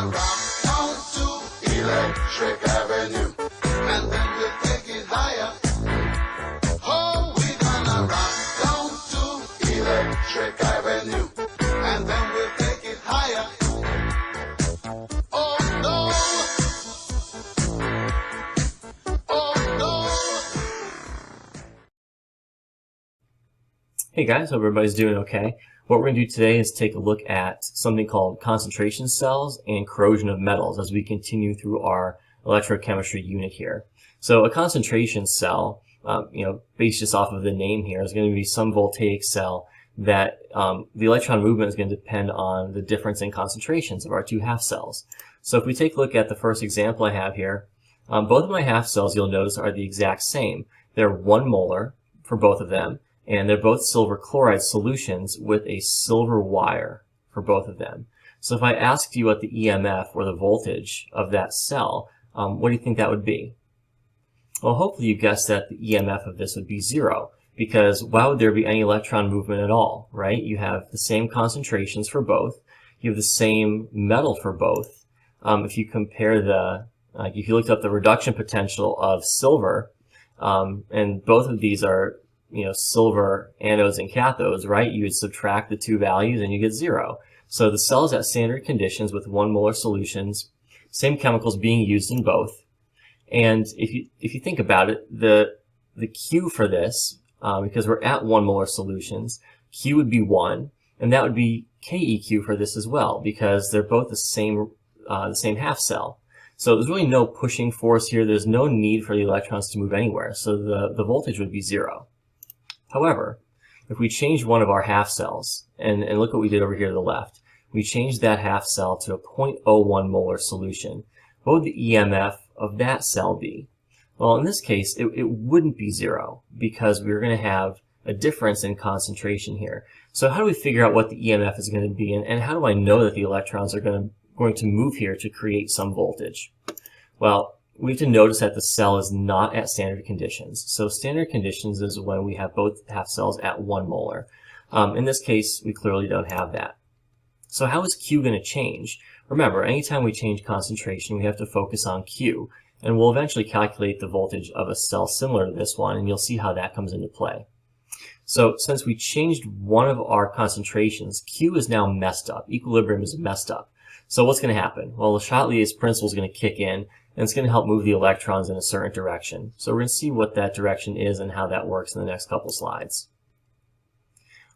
gonna rock on to Electric Avenue, and then we'll take it higher. Oh, we're gonna rock on to Electric Avenue, and then we'll take it higher. Oh no! Oh no! Hey guys, hope everybody's doing okay. What we're going to do today is take a look at something called concentration cells and corrosion of metals as we continue through our electrochemistry unit here. So a concentration cell, based just off of the name here, is going to be some voltaic cell that the electron movement is going to depend on the difference in concentrations of our two half cells. So if we take a look at the first example I have here, both of my half cells, you'll notice, are the exact same. They're 1 molar for both of them. And they're both silver chloride solutions with a silver wire for both of them. So if I asked you what the EMF or the voltage of that cell, what do you think that would be? Well, hopefully you guessed that the EMF of this would be 0, because why would there be any electron movement at all, right? You have the same concentrations for both. You have the same metal for both. If you compare if you looked up the reduction potential of silver, and both of these are silver anodes and cathodes, right? You would subtract the two values and you get 0. So the cell is at standard conditions with 1 molar solutions, same chemicals being used in both. And if you think about it, the Q for this, because we're at 1 molar solutions, Q would be 1, and that would be KEQ for this as well, because they're both the same half cell. So there's really no pushing force here. There's no need for the electrons to move anywhere. So the voltage would be 0. However, if we change one of our half cells, and look what we did over here to the left, we changed that half cell to a 0.01 molar solution. What would the EMF of that cell be? Well, in this case, it wouldn't be 0, because we're going to have a difference in concentration here. So how do we figure out what the EMF is going to be, and how do I know that the electrons are going to move here to create some voltage? Well, we have to notice that the cell is not at standard conditions. So standard conditions is when we have both half cells at 1 molar. In this case, we clearly don't have that. So how is Q going to change? Remember, anytime we change concentration, we have to focus on Q. And we'll eventually calculate the voltage of a cell similar to this one, and you'll see how that comes into play. So since we changed one of our concentrations, Q is now messed up. Equilibrium is messed up. So what's going to happen? Well, Le Chatelier's principle is going to kick in, and it's going to help move the electrons in a certain direction. So we're going to see what that direction is and how that works in the next couple slides.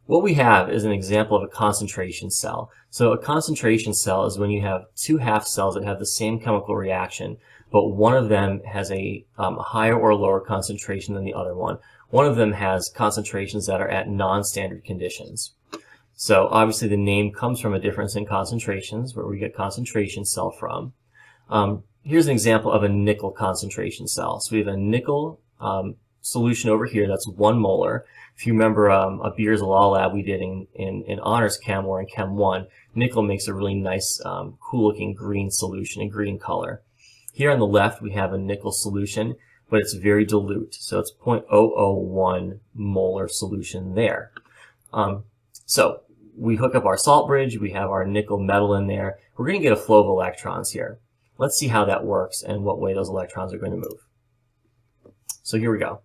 What we have is an example of a concentration cell. So a concentration cell is when you have two half cells that have the same chemical reaction, but one of them has a higher or lower concentration than the other one. One of them has concentrations that are at non-standard conditions. So obviously the name comes from a difference in concentrations, where we get concentration cell from. Here's an example of a nickel concentration cell. So we have a nickel solution over here that's 1 molar. If you remember a Beers Law Lab we did in Honors Chem or in Chem 1, nickel makes a really nice, cool-looking green solution, a green color. Here on the left we have a nickel solution, but it's very dilute. So it's 0.001 molar solution there. So we hook up our salt bridge, we have our nickel metal in there. We're going to get a flow of electrons here. Let's see how that works and what way those electrons are going to move. So here we go.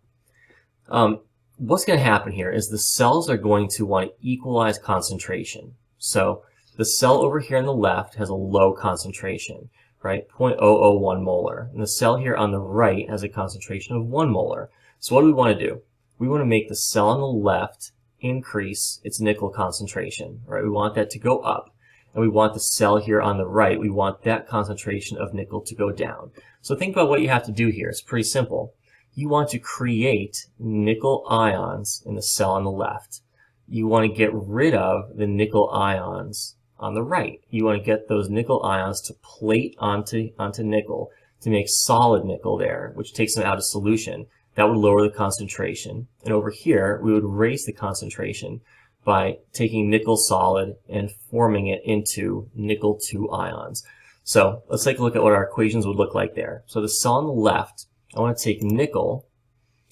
What's going to happen here is the cells are going to want to equalize concentration. So the cell over here on the left has a low concentration, right? 0.001 molar. And the cell here on the right has a concentration of 1 molar. So what do we want to do? We want to make the cell on the left increase its nickel concentration, right? We want that to go up. And we want the cell here on the right, we want that concentration of nickel to go down. So think about what you have to do here. It's pretty simple. You want to create nickel ions in the cell on the left. You want to get rid of the nickel ions on the right. You want to get those nickel ions to plate onto nickel to make solid nickel there, which takes them out of solution. That would lower the concentration. And over here, we would raise the concentration by taking nickel solid and forming it into nickel 2 ions. So let's take a look at what our equations would look like there. So the cell on the left, I want to take nickel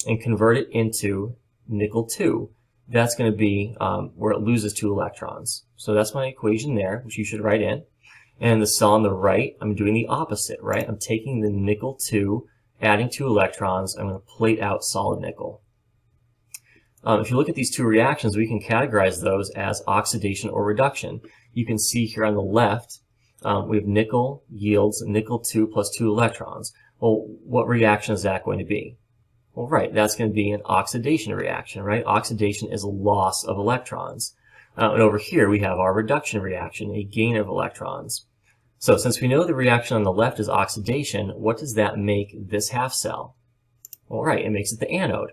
and convert it into nickel 2. That's going to be where it loses 2 electrons. So that's my equation there, which you should write in. And the cell on the right, I'm doing the opposite, right? I'm taking the nickel 2, adding 2 electrons, I'm going to plate out solid nickel. If you look at these two reactions, we can categorize those as oxidation or reduction. You can see here on the left, we have nickel yields nickel 2 plus 2 electrons. Well, what reaction is that going to be? Well, right, that's going to be an oxidation reaction, right? Oxidation is a loss of electrons. And over here, we have our reduction reaction, a gain of electrons. So since we know the reaction on the left is oxidation, what does that make this half cell? Well, right, it makes it the anode.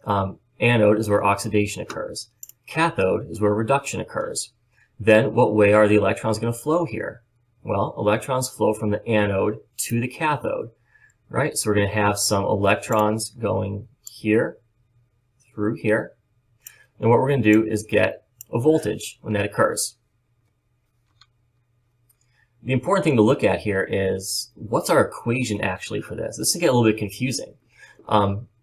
Anode is where oxidation occurs. Cathode is where reduction occurs. Then what way are the electrons going to flow here? Well, electrons flow from the anode to the cathode, right? So we're going to have some electrons going here, through here. And what we're going to do is get a voltage when that occurs. The important thing to look at here is, what's our equation actually for this? This can get a little bit confusing.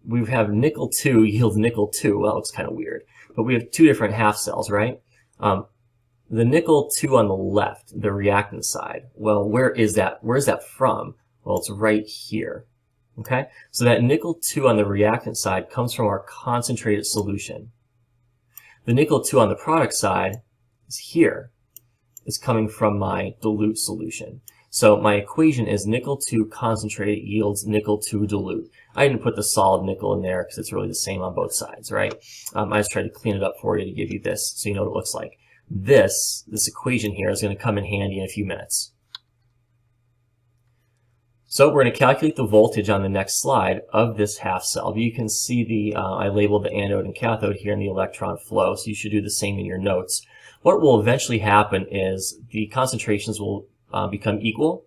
We have nickel 2 yields nickel 2. Well, that looks kind of weird. But we have two different half cells, right? The nickel 2 on the left, the reactant side, well, where is that? Where is that from? Well, it's right here. Okay? So that nickel 2 on the reactant side comes from our concentrated solution. The nickel 2 on the product side is here. It's coming from my dilute solution. So my equation is nickel 2 concentrated yields nickel 2 dilute. I didn't put the solid nickel in there because it's really the same on both sides, right? I just tried to clean it up for you to give you this so you know what it looks like. This equation here is going to come in handy in a few minutes. So we're going to calculate the voltage on the next slide of this half cell. You can see I labeled the anode and cathode here in the electron flow, so you should do the same in your notes. What will eventually happen is the concentrations will become equal,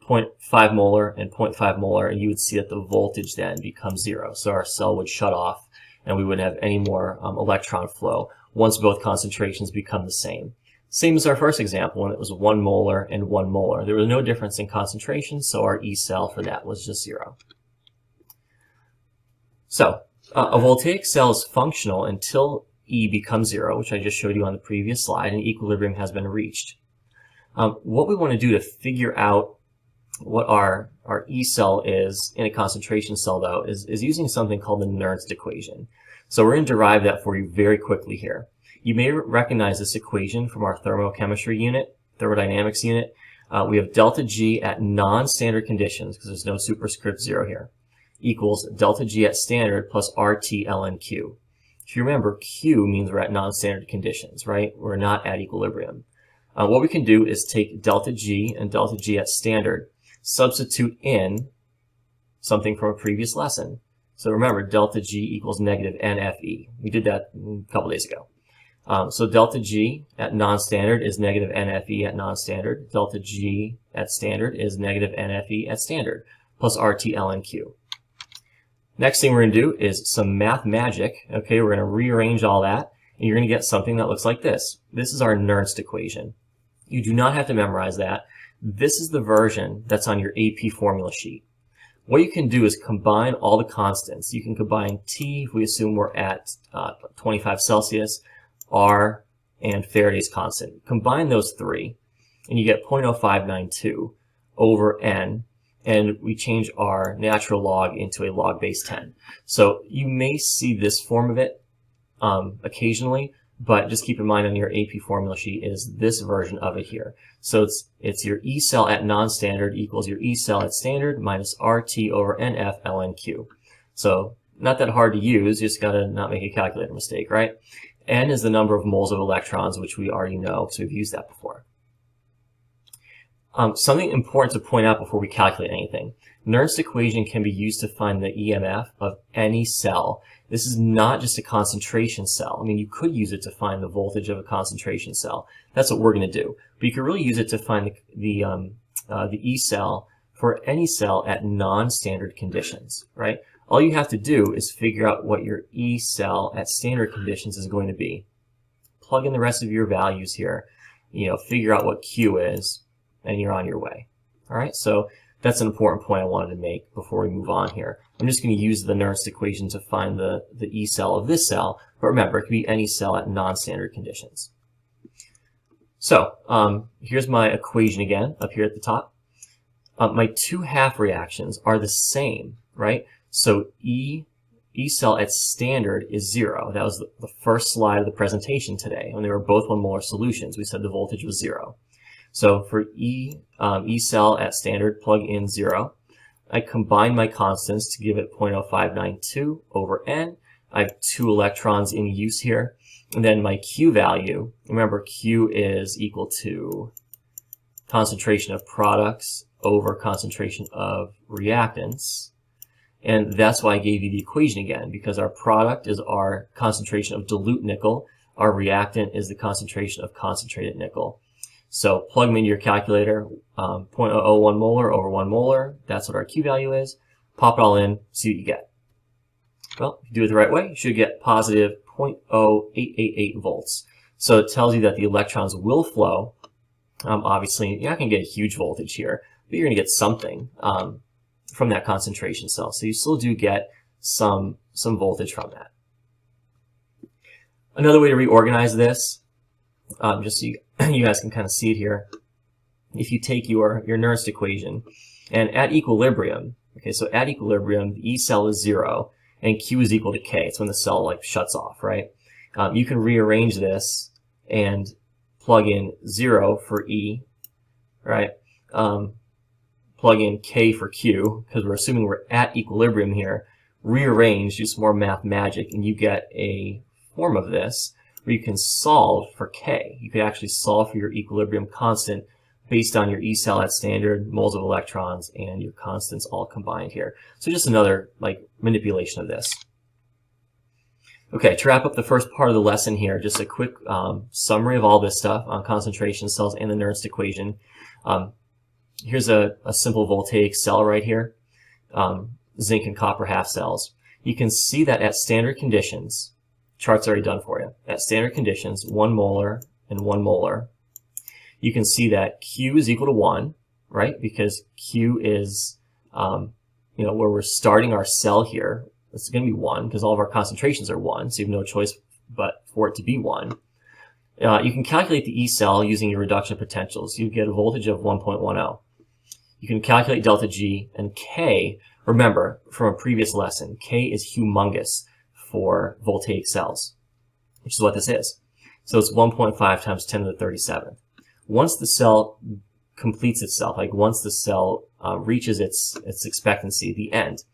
0.5 molar and 0.5 molar, and you would see that the voltage then becomes 0. So our cell would shut off and we wouldn't have any more electron flow once both concentrations become the same. Same as our first example when it was 1 molar and 1 molar. There was no difference in concentration, so our E cell for that was just 0. So a voltaic cell is functional until E becomes 0, which I just showed you on the previous slide, and equilibrium has been reached. What we want to do to figure out what our E cell is in a concentration cell, though, is using something called the Nernst equation. So we're going to derive that for you very quickly here. You may recognize this equation from our thermodynamics unit. We have delta G at non-standard conditions, because there's no superscript 0 here, equals delta G at standard plus RT ln Q. If you remember, Q means we're at non-standard conditions, right? We're not at equilibrium. What we can do is take delta G and delta G at standard, substitute in something from a previous lesson. So remember, delta G equals negative NFE. We did that a couple days ago. So delta G at non-standard is negative NFE at non-standard. Delta G at standard is negative NFE at standard, plus RT ln Q. Next thing we're going to do is some math magic. Okay, we're going to rearrange all that, and you're going to get something that looks like this. This is our Nernst equation. You do not have to memorize that. This is the version that's on your AP formula sheet. What you can do is combine all the constants. You can combine T, if we assume we're at 25 Celsius, R, and Faraday's constant. Combine those three, and you get 0.0592 over N, and we change our natural log into a log base 10. So you may see this form of it occasionally, but just keep in mind on your AP formula sheet is this version of it here. So it's your E cell at non-standard equals your E cell at standard minus RT over NF ln Q. So not that hard to use, you just gotta not make a calculator mistake, right? N is the number of moles of electrons, which we already know, because we've used that before. Something important to point out before we calculate anything. Nernst equation can be used to find the EMF of any cell. This is not just a concentration cell. I mean, you could use it to find the voltage of a concentration cell. That's what we're going to do. But you can really use it to find the E cell for any cell at non-standard conditions, right? All you have to do is figure out what your E cell at standard conditions is going to be. Plug in the rest of your values here, figure out what Q is, and you're on your way. All right, so that's an important point I wanted to make before we move on here. I'm just going to use the Nernst equation to find the E cell of this cell, but remember, it could be any cell at non-standard conditions. So here's my equation again up here at the top. My two half reactions are the same, right? So E cell at standard is 0. That was the first slide of the presentation today. When they were both 1 molar solutions, we said the voltage was 0. So for E cell at standard, plug in 0. I combine my constants to give it 0.0592 over N. I have 2 electrons in use here. And then my Q value, remember Q is equal to concentration of products over concentration of reactants. And that's why I gave you the equation again, because our product is our concentration of dilute nickel. Our reactant is the concentration of concentrated nickel. So plug them into your calculator, 0.001 molar over 1 molar. That's what our Q value is. Pop it all in, see what you get. Well, if you do it the right way, you should get positive 0.0888 volts. So it tells you that the electrons will flow. Obviously, you're not going to get a huge voltage here, but you're going to get something from that concentration cell. So you still do get some voltage from that. Another way to reorganize this, just so you guys can kind of see it here, if you take your Nernst equation, and at equilibrium, okay, so at equilibrium, the E cell is 0, and Q is equal to K. It's when the cell like shuts off, right? You can rearrange this and plug in 0 for E, right? Plug in K for Q, because we're assuming we're at equilibrium here. Rearrange, do some more math magic, and you get a form of this where you can solve for K. You could actually solve for your equilibrium constant based on your E cell at standard, moles of electrons, and your constants all combined here. So just another like manipulation of this. Okay, to wrap up the first part of the lesson here, just a quick summary of all this stuff on concentration cells and the Nernst equation. Here's a simple voltaic cell right here, zinc and copper half cells. You can see that at standard conditions, chart's already done for you, at standard conditions, 1 molar and 1 molar, you can see that Q is equal to 1, right? Because Q is, where we're starting our cell here. It's going to be 1 because all of our concentrations are 1, so you have no choice but for it to be 1. You can calculate the E cell using your reduction potentials. You get a voltage of 1.10. You can calculate delta G, and K, remember from a previous lesson, K is humongous for voltaic cells, which is what this is. So it's 1.5 times 10 to the 37th. Once the cell completes itself, like once the cell reaches its expectancy, the end,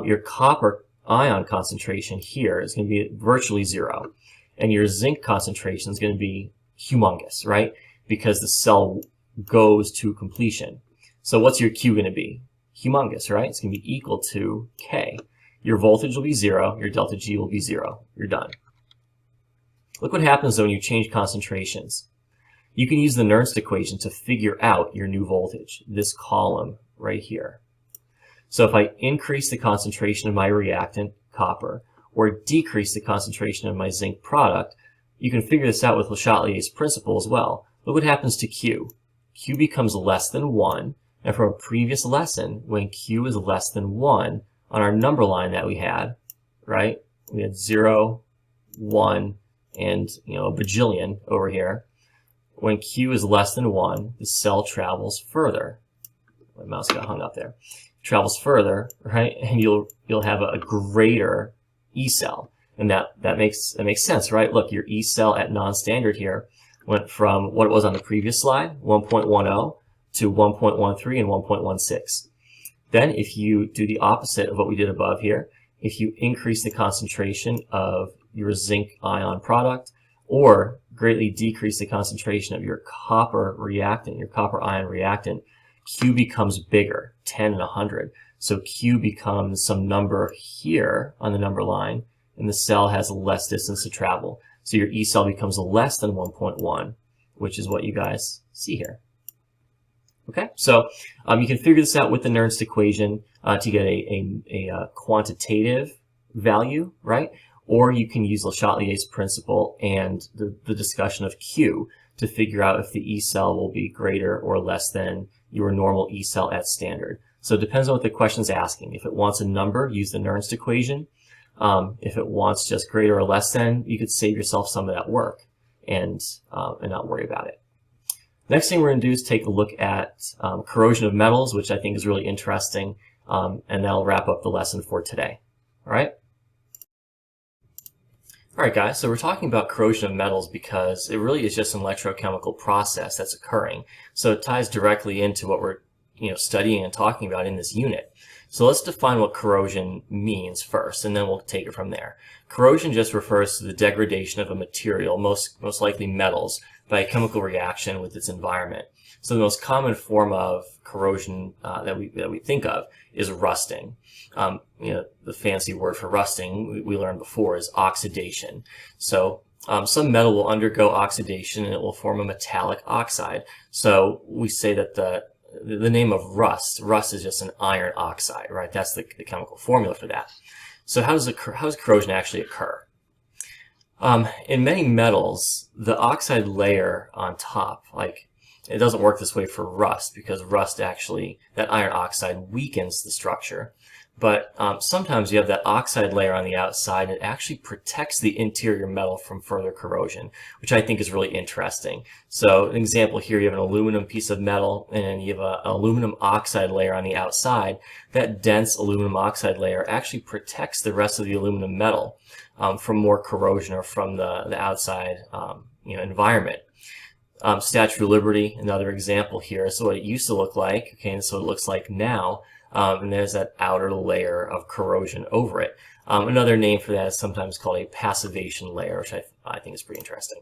your copper ion concentration here is going to be virtually 0. And your zinc concentration is going to be humongous, right? Because the cell goes to completion. So what's your Q going to be? Humongous, right? It's going to be equal to K. Your voltage will be 0. Your delta G will be 0. You're done. Look what happens though when you change concentrations. You can use the Nernst equation to figure out your new voltage, this column right here. So if I increase the concentration of my reactant, copper, or decrease the concentration of my zinc product, you can figure this out with Le Chatelier's principle as well. Look what happens to Q. Q becomes less than 1, and from a previous lesson, when Q is less than 1, on our number line that we had, right, we had 0, 1, and a bajillion over here. When Q is less than 1, the cell travels further. My mouse got hung up there. Travels further, right? And you'll have a greater E cell. And that makes sense, right? Look, your E cell at non-standard here went from what it was on the previous slide, 1.10, to 1.13 and 1.16. Then if you do the opposite of what we did above here, if you increase the concentration of your zinc ion product, or greatly decrease the concentration of your copper reactant, your copper ion reactant, Q becomes bigger, 10 and 100. So Q becomes some number here on the number line, and the cell has less distance to travel. So your E cell becomes less than 1.1, which is what you guys see here. Okay, so you can figure this out with the Nernst equation to get a quantitative value, right? Or you can use Le Chatelier's principle and the discussion of Q to figure out if the E cell will be greater or less than your normal E cell at standard. So it depends on what the question's asking. If it wants a number, use the Nernst equation. If it wants just greater or less than, you could save yourself some of that work and not worry about it. Next thing we're going to do is take a look at corrosion of metals, which I think is really interesting, and that'll wrap up the lesson for today. All right? All right, guys, so we're talking about corrosion of metals because it really is just an electrochemical process that's occurring. So it ties directly into what we're studying and talking about in this unit. So let's define what corrosion means first, and then we'll take it from there. Corrosion just refers to the degradation of a material, most likely metals, by a chemical reaction with its environment. So the most common form of corrosion that we think of is rusting. The fancy word for rusting we learned before is oxidation. So some metal will undergo oxidation and it will form a metallic oxide. So we say that the name of rust is just an iron oxide, right? That's the chemical formula for that. So how does corrosion actually occur? In many metals, the oxide layer on top, it doesn't work this way for rust because rust actually, that iron oxide weakens the structure. But sometimes you have that oxide layer on the outside and it actually protects the interior metal from further corrosion, which I think is really interesting. So an example here, you have an aluminum piece of metal and then you have an aluminum oxide layer on the outside. That dense aluminum oxide layer actually protects the rest of the aluminum metal from more corrosion or from the outside environment. Statue of Liberty, another example here. So what it used to look like, okay, and so it looks like now. And there's that outer layer of corrosion over it. Another name for that is sometimes called a passivation layer, which I think is pretty interesting.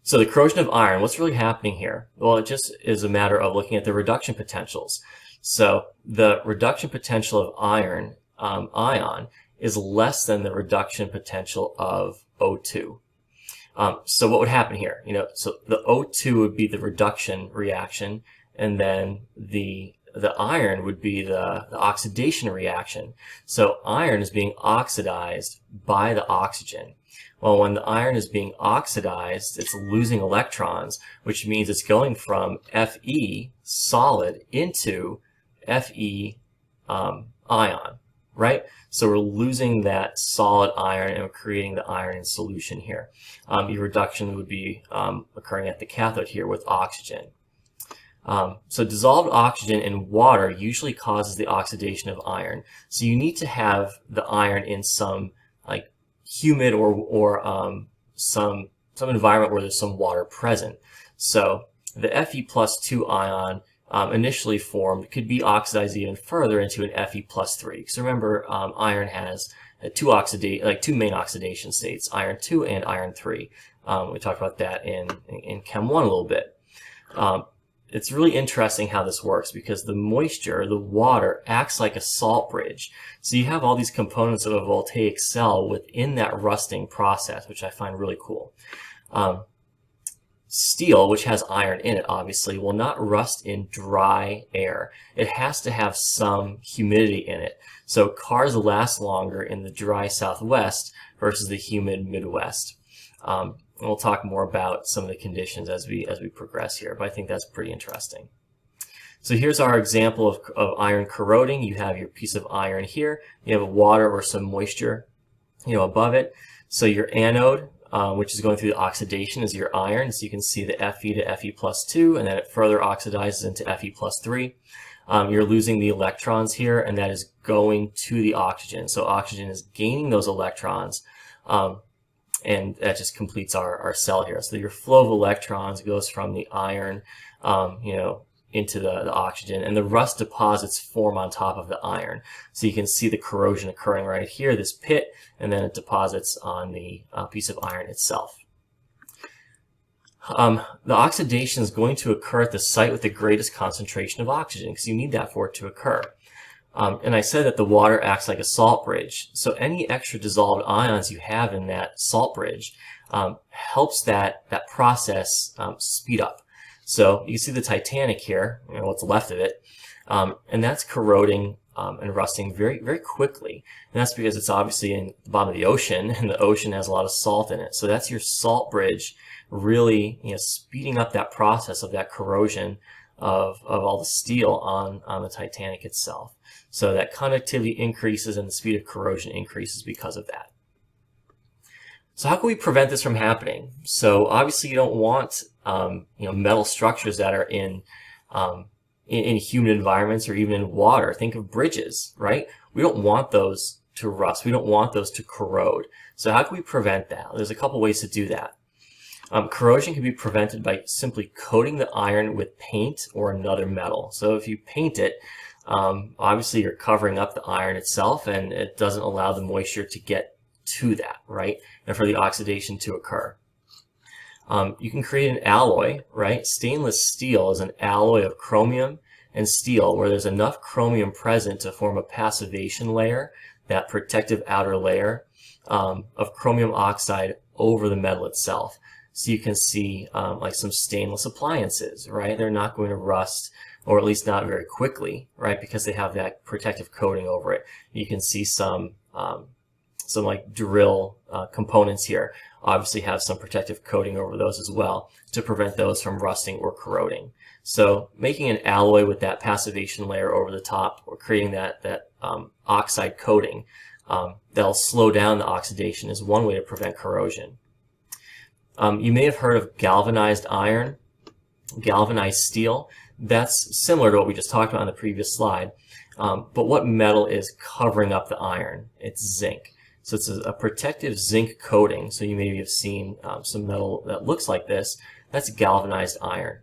So the corrosion of iron, what's really happening here? Well, it just is a matter of looking at the reduction potentials. So the reduction potential of iron ion is less than the reduction potential of O2. So what would happen here? So the O2 would be the reduction reaction, and then the iron would be the oxidation reaction. So iron is being oxidized by the oxygen. Well, when the iron is being oxidized, it's losing electrons, which means it's going from Fe, solid, into Fe, ion, right? So we're losing that solid iron and we're creating the iron in solution here. Your reduction would be occurring at the cathode here with oxygen. So dissolved oxygen in water usually causes the oxidation of iron. So you need to have the iron in some humid or some environment where there's some water present. So the Fe+2 ion initially formed could be oxidized even further into an Fe+3. Because remember, iron has two main oxidation states, iron 2 and iron 3. We talked about that in Chem 1 a little bit. It's really interesting how this works because the moisture, the water, acts like a salt bridge. So you have all these components of a voltaic cell within that rusting process, which I find really cool. Steel, which has iron in it, obviously, will not rust in dry air. It has to have some humidity in it. So cars last longer in the dry Southwest versus the humid Midwest. And we'll talk more about some of the conditions as we progress here, but I think that's pretty interesting. So here's our example of iron corroding. You have your piece of iron here. You have water or some moisture, above it. So your anode, which is going through the oxidation, is your iron. So you can see the Fe to Fe+2, and then it further oxidizes into Fe+3. You're losing the electrons here, and that is going to the oxygen. So oxygen is gaining those electrons. And that just completes our cell here. So your flow of electrons goes from the iron, into the oxygen, and the rust deposits form on top of the iron. So you can see the corrosion occurring right here, this pit, and then it deposits on the piece of iron itself. The oxidation is going to occur at the site with the greatest concentration of oxygen, because you need that for it to occur. And I said that the water acts like a salt bridge. So any extra dissolved ions you have in that salt bridge helps that process speed up. So you can see the Titanic here, what's left of it, and that's corroding and rusting very, very quickly. And that's because it's obviously in the bottom of the ocean, and the ocean has a lot of salt in it. So that's your salt bridge really speeding up that process of that corrosion of all the steel on the Titanic itself. So that conductivity increases and the speed of corrosion increases because of that. So how can we prevent this from happening? So obviously you don't want metal structures that are in humid environments or even in water. Think of bridges, right? We don't want those to rust. We don't want those to corrode. So how can we prevent that? There's a couple ways to do that. Corrosion can be prevented by simply coating the iron with paint or another metal. So if you paint it, obviously you're covering up the iron itself, and it doesn't allow the moisture to get to that, right? And for the oxidation to occur. You can create an alloy, right? Stainless steel is an alloy of chromium and steel where there's enough chromium present to form a passivation layer, that protective outer layer of chromium oxide over the metal itself. So you can see like some stainless appliances, right? They're not going to rust, or at least not very quickly, right? Because they have that protective coating over it. You can see some like drill components here obviously have some protective coating over those as well to prevent those from rusting or corroding. So making an alloy with that passivation layer over the top, or creating that oxide coating that'll slow down the oxidation, is one way to prevent corrosion. You may have heard of galvanized iron, galvanized steel. That's similar to what we just talked about on the previous slide. But what metal is covering up the iron? It's zinc. So it's a protective zinc coating. So you maybe have seen some metal that looks like this. That's galvanized iron.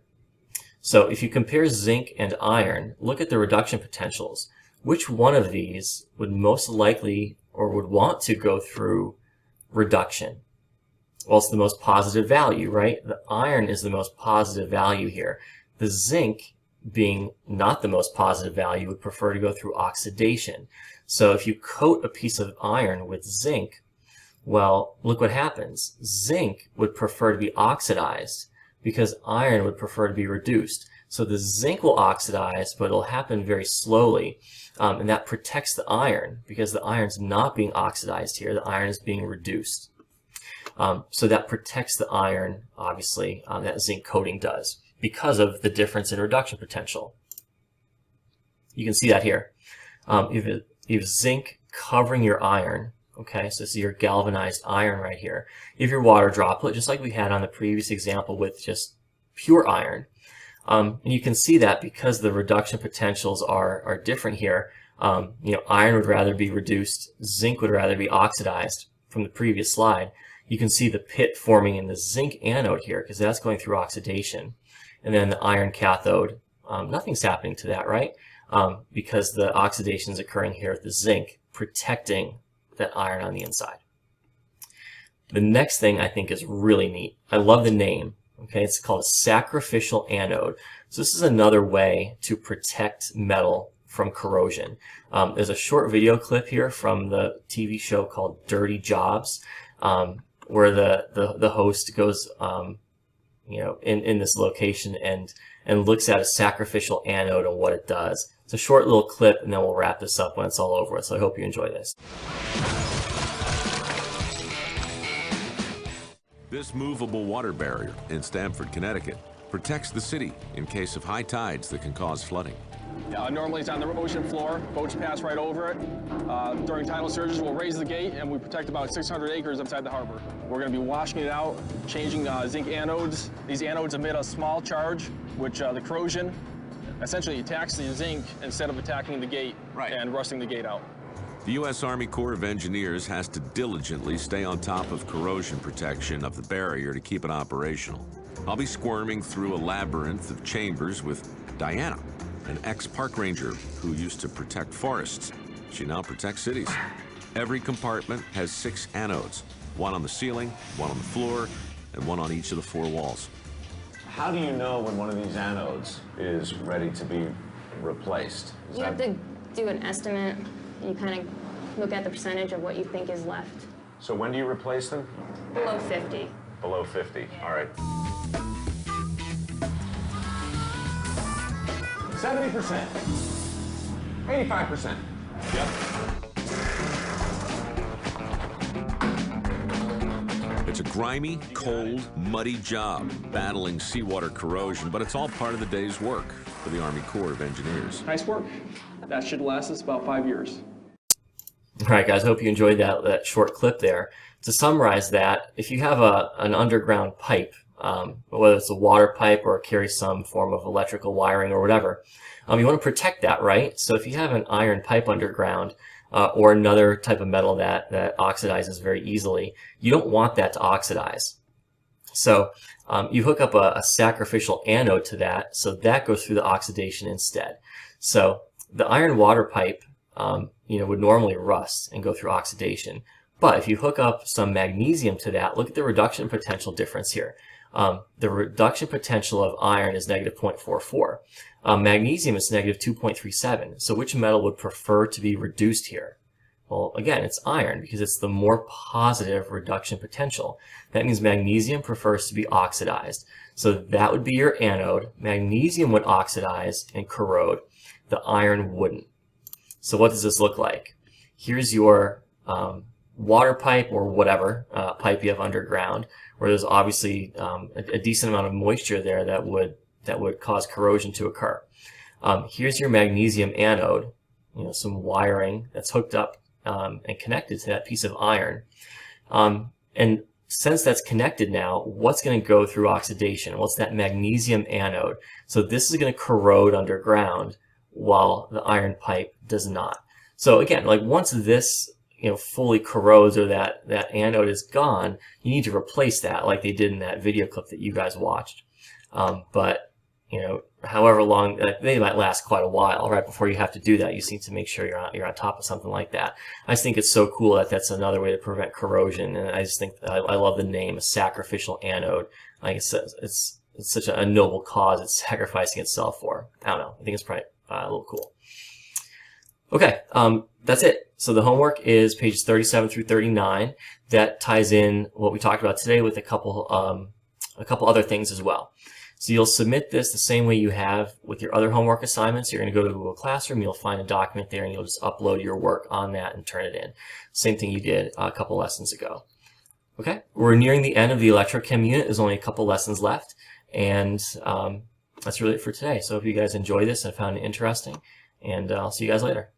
So if you compare zinc and iron, look at the reduction potentials. Which one of these would most likely or would want to go through reduction? Well, it's the most positive value, right? The iron is the most positive value here. The zinc, being not the most positive value, would prefer to go through oxidation. So if you coat a piece of iron with zinc, well, look what happens. Zinc would prefer to be oxidized because iron would prefer to be reduced. So the zinc will oxidize, but it'll happen very slowly. And that protects the iron because the iron's not being oxidized here. The iron is being reduced. So that protects the iron, obviously, that zinc coating does, because of the difference in reduction potential. You can see that here. You have zinc covering your iron, okay, so this is your galvanized iron right here. You have your water droplet, just like we had on the previous example with just pure iron. And you can see that because the reduction potentials are different here. Iron would rather be reduced, zinc would rather be oxidized from the previous slide. You can see the pit forming in the zinc anode here because that's going through oxidation. And then the iron cathode, nothing's happening to that, right? Because the oxidation is occurring here with the zinc, protecting that iron on the inside. The next thing I think is really neat. I love the name. Okay, it's called a sacrificial anode. So this is another way to protect metal from corrosion. There's a short video clip here from the TV show called Dirty Jobs, where the host goes in this location and looks at a sacrificial anode and what it does. It's a short little clip, and then we'll wrap this up when it's all over with. So I hope you enjoy this. This movable water barrier in Stamford, Connecticut, protects the city in case of high tides that can cause flooding. Normally it's on the ocean floor. Boats pass right over it. During tidal surges, we'll raise the gate, and we protect about 600 acres inside the harbor. We're going to be washing it out, changing zinc anodes. These anodes emit a small charge, which the corrosion essentially attacks the zinc instead of attacking the gate and rusting the gate out. The U.S. Army Corps of Engineers has to diligently stay on top of corrosion protection of the barrier to keep it operational. I'll be squirming through a labyrinth of chambers with Diana, an ex-park ranger who used to protect forests. She now protects cities. Every compartment has 6 anodes, one on the ceiling, one on the floor, and one on each of the 4 walls. How do you know when one of these anodes is ready to be replaced? You have to do an estimate. You kind of look at the percentage of what you think is left. So when do you replace them? Below 50. Below 50, all right. 70%, 85%. Yep. It's a grimy, cold, muddy job, battling seawater corrosion, but it's all part of the day's work for the Army Corps of Engineers. Nice work. That should last us about 5 years. All right, guys, hope you enjoyed that short clip there. To summarize that, if you have an underground pipe, whether it's a water pipe or carries some form of electrical wiring or whatever, you want to protect that, right? So if you have an iron pipe underground or another type of metal that oxidizes very easily, you don't want that to oxidize. So you hook up a sacrificial anode to that, so that goes through the oxidation instead. So the iron water pipe would normally rust and go through oxidation. But if you hook up some magnesium to that, look at the reduction potential difference here. The reduction potential of iron is negative 0.44. Magnesium is negative 2.37. So which metal would prefer to be reduced here? Well, again, it's iron because it's the more positive reduction potential. That means magnesium prefers to be oxidized. So that would be your anode. Magnesium would oxidize and corrode. The iron wouldn't. So what does this look like? Here's your water pipe or whatever pipe you have underground, where there's obviously a decent amount of moisture there that would cause corrosion to occur. Here's your magnesium anode, some wiring that's hooked up and connected to that piece of iron. And since that's connected now, what's going to go through oxidation? What's that magnesium anode? So this is going to corrode underground while the iron pipe does not. So again, like once this fully corrodes or that anode is gone, you need to replace that like they did in that video clip that you guys watched. But however long, they might last quite a while. Right before you have to do that, you need to make sure you're on top of something like that. I just think it's so cool that that's another way to prevent corrosion, and I just think I love the name, a sacrificial anode. Like it's such a noble cause it's sacrificing itself for. I don't know. I think it's probably a little cool. Okay, that's it. So the homework is pages 37 through 39. That ties in what we talked about today with a couple other things as well. So you'll submit this the same way you have with your other homework assignments. You're going to go to Google Classroom, you'll find a document there, and you'll just upload your work on that and turn it in. Same thing you did a couple lessons ago. Okay, we're nearing the end of the electrochem unit. There's only a couple lessons left, and that's really it for today. So if you guys enjoy this and found it interesting, and I'll see you guys later.